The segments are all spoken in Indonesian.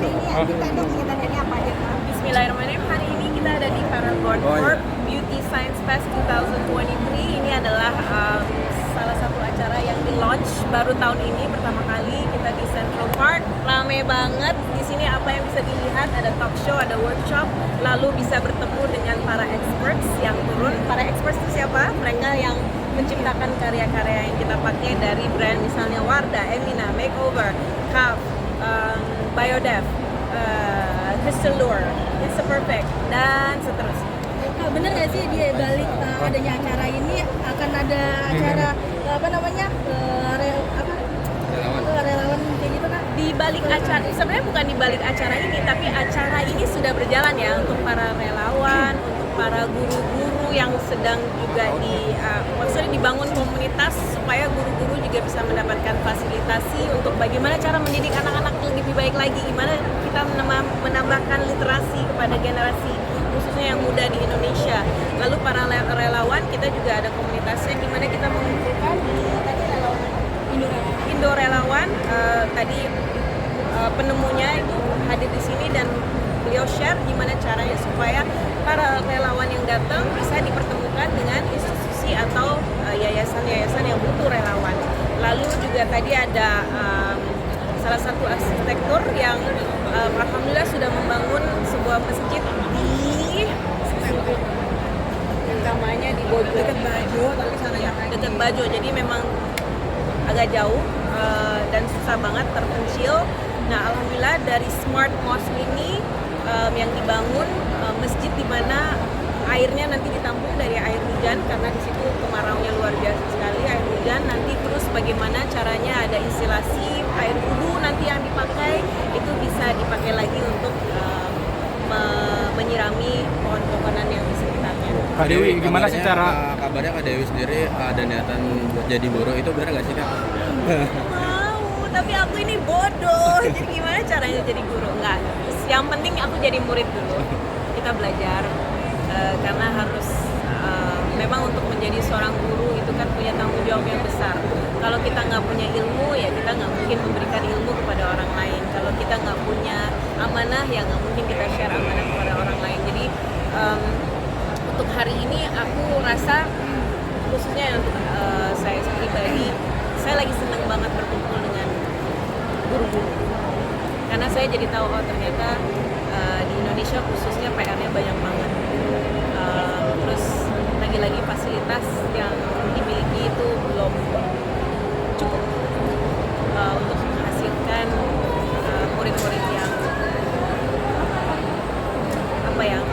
hari ini kita ada kegiatan ini apa aja Kak? Bismillahirrahmanirrahim. Hari ini kita ada di Paragon Corp Beauty Science Fest 2023. Ini adalah salah satu acara yang di launch baru tahun ini pertama kali kita di Central Park. Rame banget di sini, apa yang bisa dilihat, ada talk show, ada workshop, lalu bisa bertemu dengan para experts yang turun. Para experts itu siapa? Mereka yang menciptakan karya-karya yang kita pakai dari brand misalnya Wardah, Emina, Makeover, Kav, Biodev, Crystal Lure, It's a Perfect, dan seterusnya. Kak, bener nggak sih di balik adanya acara ini akan ada acara relawan kayak gitu Kak? Di balik acara, sebenarnya bukan di balik acara ini, tapi acara ini sudah berjalan ya untuk para relawan, untuk para guru-guru yang sedang juga maksudnya dibangun komunitas supaya guru-guru juga bisa mendapatkan fasilitasi untuk bagaimana cara mendidik anak-anak lebih baik lagi, gimana kita menambahkan literasi kepada generasi khususnya yang muda di Indonesia. Lalu para relawan, kita juga ada komunitasnya di mana kita mengumpulkan tadi relawan Indo Relawan, tadi penemunya itu hadir di sini dan beliau share gimana caranya supaya para relawan yang datang bisa dipertemukan dengan institusi atau yayasan-yayasan yang butuh relawan. Lalu juga tadi ada salah satu arsitektur yang alhamdulillah sudah membangun sebuah masjid di namanya di Bojo, dekat Bajo, tapi sana ya dekat Bajo, jadi memang agak jauh dan susah banget, terpencil. Nah, alhamdulillah dari Smart Mosque ini yang dibangun masjid di mana airnya nanti ditampung dari air hujan karena di situ kemaraunya luar biasa sekali air hujan. Nanti terus bagaimana caranya ada instalasi air wudhu nanti yang dipakai itu bisa dipakai lagi untuk menyirami pohon-pohonan yang di sekitarnya. Kak Dewi, gimana sih cara kabarnya Kak Dewi sendiri ada niatan buat jadi buruh, itu benar nggak sih Kak? Mau, tapi aku ini bodoh. Jadi gimana caranya jadi guru? Enggak. Yang penting aku jadi murid dulu. Kita belajar karena harus memang untuk menjadi seorang guru itu kan punya tanggung jawab yang besar. Kalau kita nggak punya ilmu ya kita nggak mungkin memberikan ilmu kepada orang lain. Kalau kita nggak punya amanah ya nggak mungkin kita share amanah kepada orang lain. Jadi untuk hari ini aku rasa khususnya untuk saya pribadi, saya lagi senang banget berkumpul dengan guru-guru karena saya jadi tahu ternyata di Indonesia khususnya PR-nya banyak banget. Terus lagi-lagi fasilitas yang dimiliki itu belum cukup untuk menghasilkan murid-murid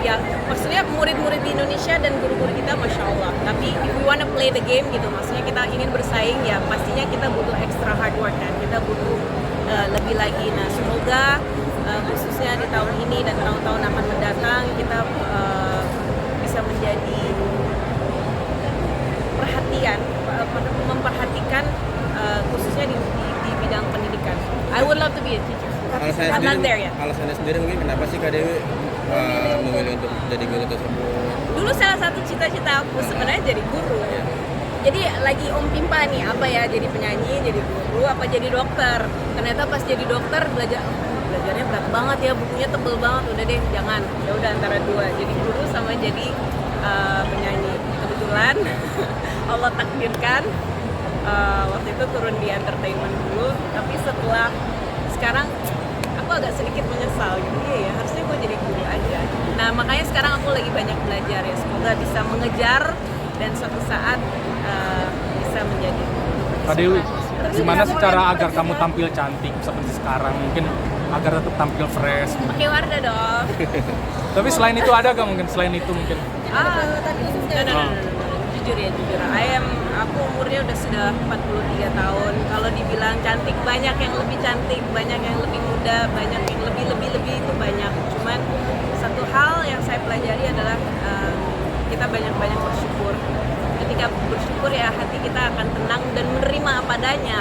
yang maksudnya murid-murid di Indonesia dan guru-guru kita Masya Allah, tapi if we wanna play the game gitu, maksudnya kita ingin bersaing ya pastinya kita butuh extra hard work kan, kita butuh lebih lagi. Nah semoga khususnya di tahun ini dan tahun-tahun akan mendatang kita bisa menjadi memperhatikan khususnya di bidang pendidikan. I would love to be a teacher. I'm not there yet. Alasannya sendiri mungkin kenapa sih Kak Dewi memilih untuk jadi guru tersebut? Dulu salah satu cita-cita aku sebenarnya jadi guru. Jadi lagi pimpa nih, apa ya, jadi penyanyi, jadi guru, apa jadi dokter. Ternyata pas jadi dokter belajarnya berat banget ya, bukunya tebel banget. Udah deh, jangan. Ya udah antara dua, jadi guru sama jadi penyanyi. Kebetulan Allah takdirkan waktu itu turun di entertainment dulu, tapi sekarang aku agak sedikit menyesal gitu. Iya ya, harusnya gue jadi guru aja. Nah makanya sekarang aku lagi banyak belajar ya, semoga bisa mengejar dan suatu saat bisa menjadi guru. Kak Dewi, gimana sih cara agar kamu tampil cantik seperti sekarang, mungkin agar tetap tampil fresh? Pakai Wardah dong. Tapi selain itu ada gak mungkin? Selain itu mungkin? No. Jujur ya, aku umurnya sudah 43 tahun. Kalau dibilang cantik, banyak yang lebih cantik, banyak yang lebih muda, banyak yang lebih itu banyak. Cuman satu hal yang saya pelajari adalah kita banyak-banyak bersyukur. Ketika bersyukur ya hati kita akan tenang dan menerima apa adanya.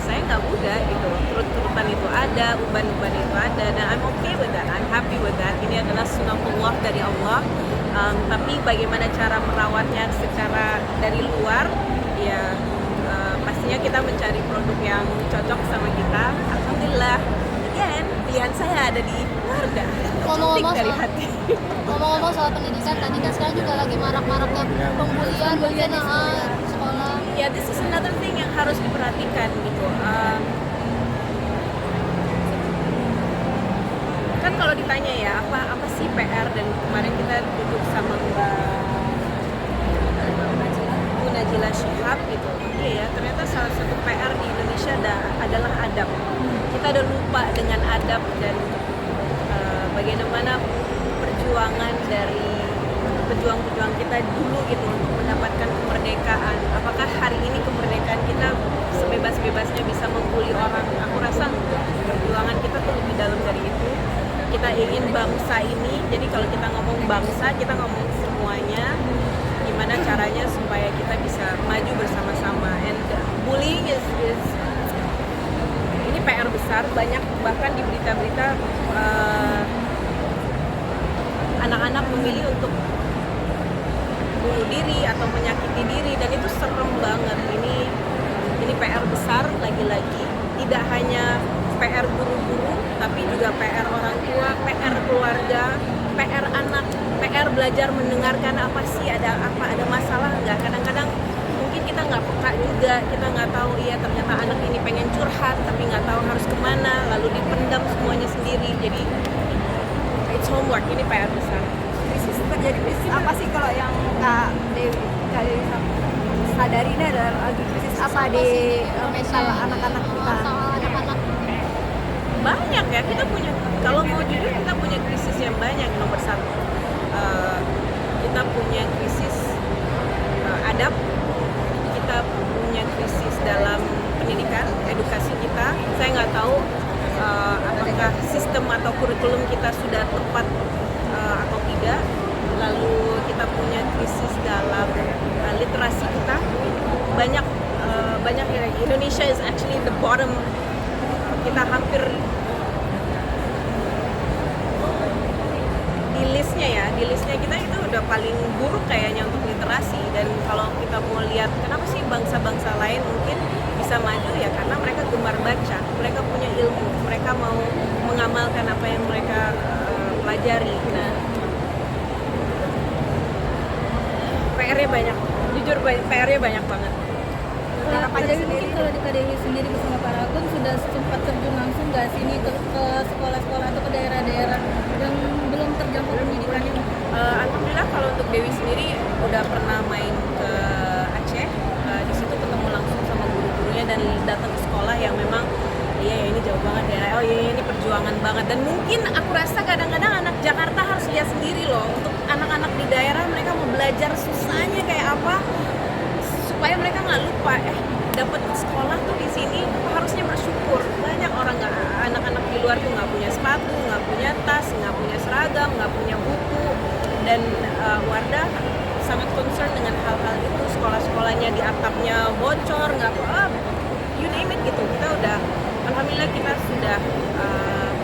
Saya nggak muda gitu, turut-turutan itu ada, uban-uban itu ada, dan I'm okay with that, I'm happy with that. Ini adalah sunatullah dari Allah. Tapi bagaimana cara merawatnya secara dari luar ya pastinya kita mencari produk yang cocok sama kita. Alhamdulillah, again pilihan saya ada di Wardah. Cantik Ngomong-ngomong dari soal- hati. Ngomong-ngomong soal pendidikan, tadi kan sekarang juga lagi marak-maraknya pembulian mungkin sekolah. Ya, this is another thing yang harus diperhatikan gitu. Kan kalau ditanya ya apa sih PR, dan kemarin kita duduk sama Bu Najila Shihab gitu. Iya ya, ternyata salah satu PR di Indonesia adalah adab. Kita udah lupa dengan adab dan bagaimana perjuangan dari pejuang-pejuang kita dulu gitu untuk mendapatkan kemerdekaan. Apakah hari ini kemerdekaan kita sebebas-bebasnya bisa membuli orang? Aku rasa perjuangan kita tuh lebih dalam dari itu. Kita ingin bangsa ini, jadi kalau kita ngomong bangsa, kita ngomong semuanya. Gimana caranya supaya kita bisa maju bersama-sama. And bullying is ini PR besar. Banyak bahkan di berita-berita anak-anak memilih untuk bunuh diri atau menyakiti diri, dan itu serem banget. Ini PR besar, lagi-lagi tidak hanya PR guru-guru, tapi juga PR orang tua, PR keluarga, PR anak, PR belajar mendengarkan apa sih, ada masalah nggak. Kadang-kadang mungkin kita nggak peka juga, kita nggak tahu, iya ternyata anak ini pengen curhat tapi nggak tahu harus kemana, lalu dipendam semuanya sendiri. Jadi it's homework, ini PR besar. Krisis terjadi krisis apa sih kalau yang Kak Dewi sadari ini adalah lagi krisis apa di mental anak-anak kita? Soal anak-anak. Banyak ya, kita punya, kalau mau jujur kita punya krisis yang banyak. Nomor satu, kita punya krisis adab, kita punya krisis dalam pendidikan, edukasi kita. Saya nggak tahu apakah sistem atau kurikulum kita sudah tepat atau tidak. Lalu kita punya krisis dalam literasi kita. Banyak ya, Indonesia is actually the bottom. Kita hampir di listnya kita itu udah paling buruk kayaknya untuk literasi. Dan kalau kita mau lihat kenapa sih bangsa-bangsa lain mungkin bisa maju, ya karena mereka gemar baca, mereka punya ilmu, mereka mau mengamalkan apa yang mereka pelajari. Nah, PR-nya banyak, jujur PR-nya banyak banget. Pak Dewi, mungkin kalau di Kak Dewi sendiri bersama Pak Ragun sudah sempat terjun langsung nggak sini ke sekolah-sekolah atau ke daerah-daerah yang belum terjangkau pendidikannya? Alhamdulillah kalau untuk Dewi sendiri udah pernah main ke Aceh, di situ ketemu langsung sama guru-gurunya dan datang ke sekolah yang memang iya ini jauh banget ya, oh iya ini perjuangan banget. Dan mungkin aku rasa kadang-kadang anak Jakarta harus lihat sendiri loh, untuk anak-anak di daerah mereka mau belajar susahnya kayak apa, supaya mereka nggak lupa dapat sekolah tuh di sini harusnya bersyukur. Banyak orang anak-anak di luar tuh nggak punya sepatu, nggak punya tas, nggak punya seragam, nggak punya buku, dan Wardah sangat concern dengan hal-hal itu. Sekolah-sekolahnya di atapnya bocor, nggak you name it gitu. Kita udah, alhamdulillah kita sudah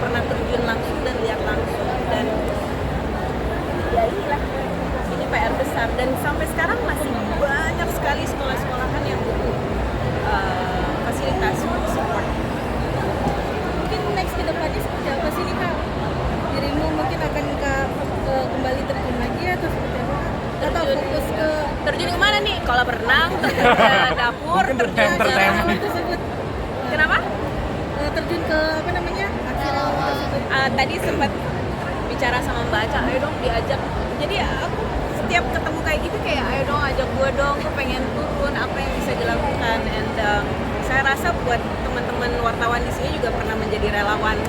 pernah terjun langsung dan lihat langsung, dan ya inilah, ini PR besar. Dan sampai sekarang masih banyak sekali sekolah-sekolahan yang butuh fasilitas support. Mungkin next ke depannya seperti apa sih nih Kak? Dirimu mungkin akan kembali terjun lagi atau seperti apa? Atau fokus ke Terjun kemana nih? Kolam renang, terjun ke dapur, Mungkin terjun ke entertainment. tersebut? Kenapa? Terjun ke apa namanya? Aksi tersebut. Tadi sempat bicara sama Mbak Aca, ayo dong diajak. Jadi aku setiap ketemu kayak gitu kayak ayo dong ajak gue dong, gue pengen turun, apa yang bisa dilakukan. And saya rasa buat teman-teman wartawan di sini juga pernah menjadi relawan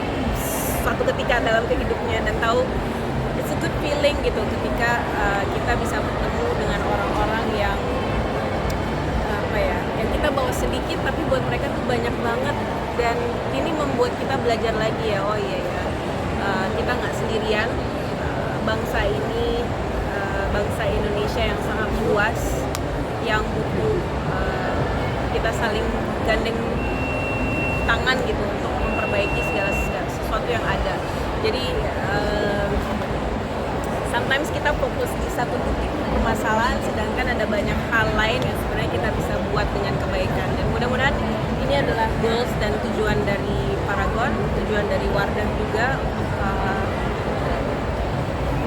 suatu ketika dalam kehidupnya, dan tahu it's a good feeling gitu ketika kita bisa bertemu dengan orang-orang yang yang kita bawa sedikit tapi buat mereka tuh banyak banget. Dan ini membuat kita belajar lagi ya, oh iya ya, kita nggak sendirian. Bangsa ini, bangsa Indonesia yang sangat luas, yang butuh kita saling gandeng tangan gitu untuk memperbaiki segala sesuatu yang ada. Jadi sometimes kita fokus di satu titik permasalahan, sedangkan ada banyak hal lain yang sebenarnya kita bisa buat dengan kebaikan. Dan mudah-mudahan ini adalah goals dan tujuan dari Paragon, tujuan dari Wardah juga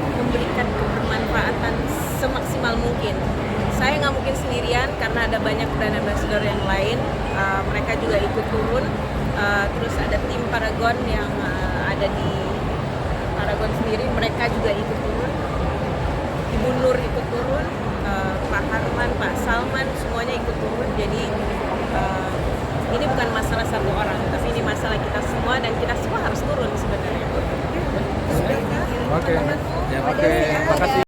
untuk memberikan kebermanfaatan semaksimal mungkin. Saya nggak mungkin sendirian karena ada banyak brand ambassador yang lain, mereka juga ikut turun. Terus ada tim Paragon yang ada di Paragon sendiri, mereka juga ikut turun. Ibu Nur ikut turun, Pak Harman, Pak Salman, semuanya ikut turun. Jadi ini bukan masalah satu orang, tapi ini masalah kita semua dan kita semua harus turun sebenarnya. Oke. Terima kasih.